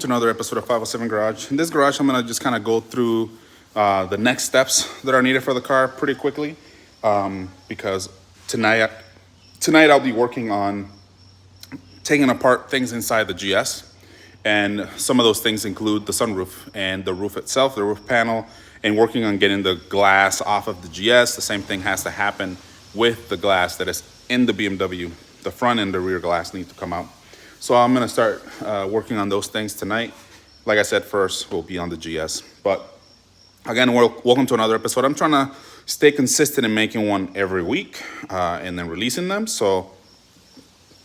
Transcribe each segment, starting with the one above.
to another episode of 507 Garage. In this garage, I'm gonna just kind of go through the next steps that are needed for the car pretty quickly, because tonight I'll be working on taking apart things inside the GS, and some of those things include the sunroof and the roof itself, the roof panel, and working on getting the glass off of the GS. The same thing has to happen with the glass that is in the BMW. The front and the rear glass need to come out. So I'm gonna start working on those things tonight. Like I said, first we'll be on the GS. But again, welcome to another episode. I'm trying to stay consistent in making one every week and then releasing them. So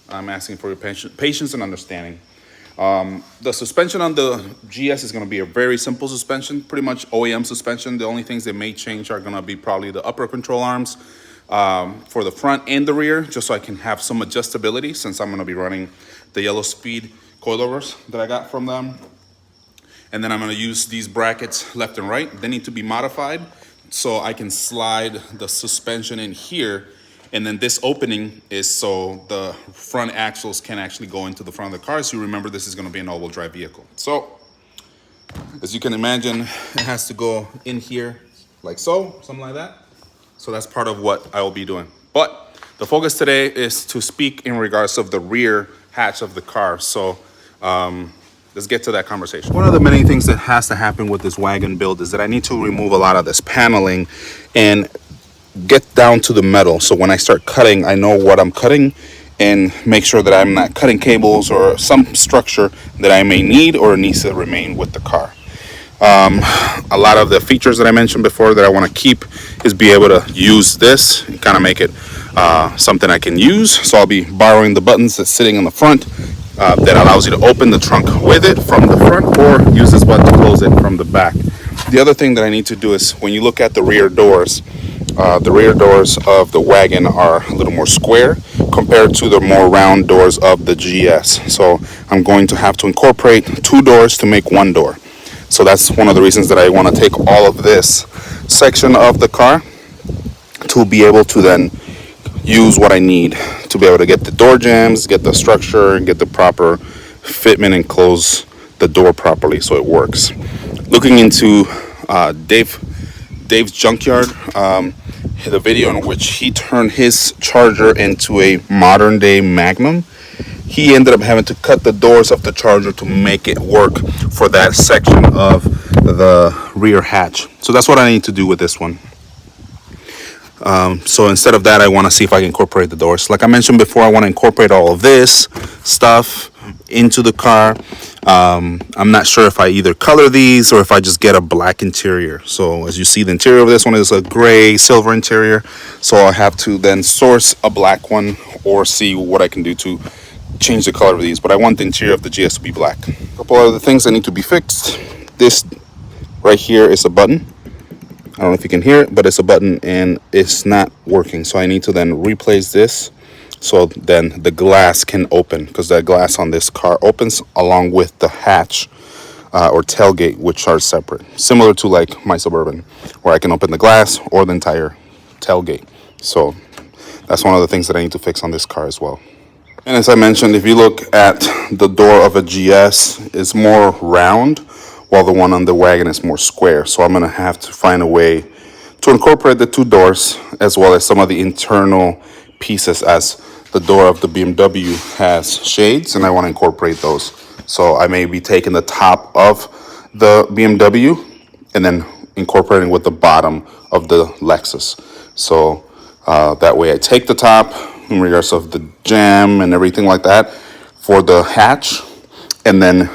I'm asking for your patience and understanding. The suspension on the GS is gonna be a very simple suspension, pretty much OEM suspension. The only things that may change are gonna be probably the upper control arms for the front and the rear, just so I can have some adjustability, since I'm gonna be running the yellow speed coilovers that I got from them. And then I'm gonna use these brackets left and right. They need to be modified so I can slide the suspension in here. And then this opening is so the front axles can actually go into the front of the car. So you remember, this is gonna be an all-wheel drive vehicle. So, as you can imagine, it has to go in here like so, something like that. So that's part of what I will be doing. But the focus today is to speak in regards of the rear hatch of the car. So let's get to that conversation. One of the many things that has to happen with this wagon build is that I need to remove a lot of this paneling and get down to the metal. So when I start cutting, I know what I'm cutting and make sure that I'm not cutting cables or some structure that I may need or needs to remain with the car. A lot of the features that I mentioned before that I want to keep is be able to use this and kind of make it something I can use. So I'll be borrowing the buttons that's sitting in the front that allows you to open the trunk with it from the front, or use this button to close it from the back. The other thing that I need to do is, when you look at the rear doors of the wagon are a little more square compared to the more round doors of the GS. So I'm going to have to incorporate two doors to make one door. So that's one of the reasons that I want to take all of this section of the car to be able to then use what I need to be able to get the door jambs, get the structure, and get the proper fitment and close the door properly so it works. Looking into Dave's junkyard, the video in which he turned his Charger into a modern day Magnum, he ended up having to cut the doors of the Charger to make it work for that section of the rear hatch. So that's what I need to do with this one. So instead of that, I want to see if I can incorporate the doors. Like I mentioned before, I want to incorporate all of this stuff into the car. I'm not sure if I either color these or if I just get a black interior. So as you see, the interior of this one is a gray silver interior. So I have to then source a black one or see what I can do to change the color of these. But I want the interior of the GS to be black. A couple other things that need to be fixed. This right here is a button. I don't know if you can hear it, but it's a button and it's not working. So I need to then replace this so then the glass can open, because that glass on this car opens along with the hatch or tailgate, which are separate. Similar to like my Suburban, where I can open the glass or the entire tailgate. So that's one of the things that I need to fix on this car as well. And as I mentioned, if you look at the door of a GS, it's more round, while the one on the wagon is more square. So I'm gonna have to find a way to incorporate the two doors, as well as some of the internal pieces, as the door of the BMW has shades and I want to incorporate those. So I may be taking the top of the BMW and then incorporating with the bottom of the Lexus. So that way I take the top in regards of the jam and everything like that for the hatch, and then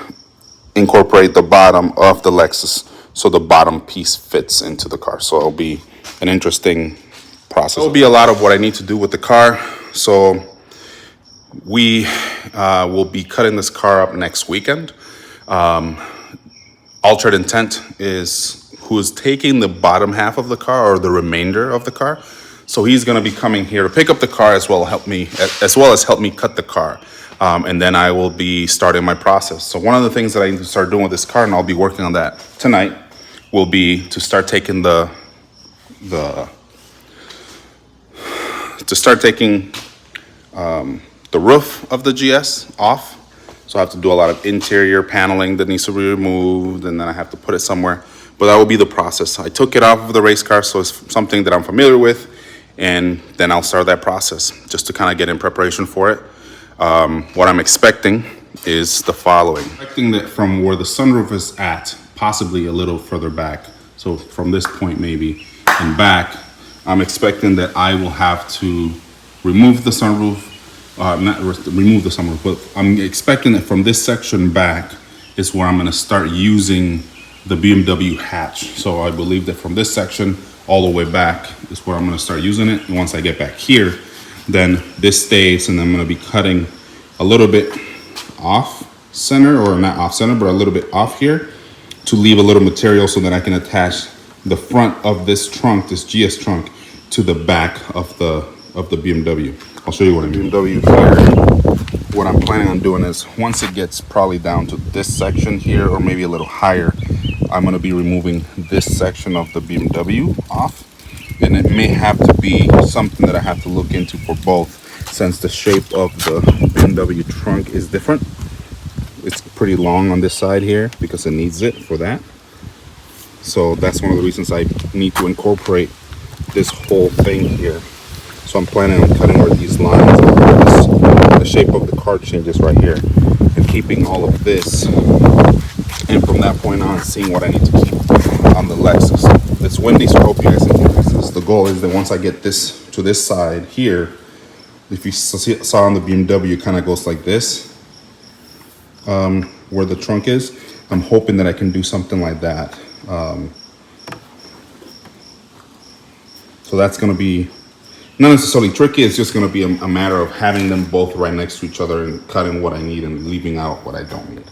incorporate the bottom of the Lexus so the bottom piece fits into the car. So it'll be an interesting process. It'll be a lot of what I need to do with the car. So we will be cutting this car up next weekend. Altered Intent is who is taking the bottom half of the car, or the remainder of the car. So he's going to be coming here to pick up the car as well as help me cut the car. And then I will be starting my process. So one of the things that I need to start doing with this car, and I'll be working on that tonight, will be to start taking the roof of the GS off, So I have to do a lot of interior paneling that needs to be removed, and then I have to put it somewhere. But that will be the process. I took it off of the race car, so it's something that I'm familiar with, and then I'll start that process just to kind of get in preparation for it. What I'm expecting is the following. Expecting that from where the sunroof is at, possibly a little further back, so from this point maybe and back, I'm expecting that I will have to remove the sunroof. Not remove the sunroof, but I'm expecting that from this section back is where I'm going to start using the BMW hatch. So I believe that from this section all the way back is where I'm going to start using it. And once I get back here, then this stays, and I'm going to be cutting a little bit off center, or not off center, but a little bit off here to leave a little material so that I can attach the front of this trunk, this GS trunk, to the back of the BMW. I'll show you what I mean. BMW here. What I'm planning on doing is once it gets probably down to this section here, or maybe a little higher, I'm going to be removing this section of the BMW off. And it may have to be something that I have to look into for both, since the shape of the BMW trunk is different. It's pretty long on this side here because it needs it for that. So that's one of the reasons I need to incorporate this whole thing here. So I'm planning on cutting where these lines are, where the shape of the car changes right here, and keeping all of this. And from that point on, seeing what I need to keep on the Lexus. It's windy, so I hope you guys can hear this. The goal is that once I get this to this side here, if you saw on the BMW, it kind of goes like this, where the trunk is. I'm hoping that I can do something like that. So that's going to be not necessarily tricky. It's just going to be a matter of having them both right next to each other and cutting what I need and leaving out what I don't need.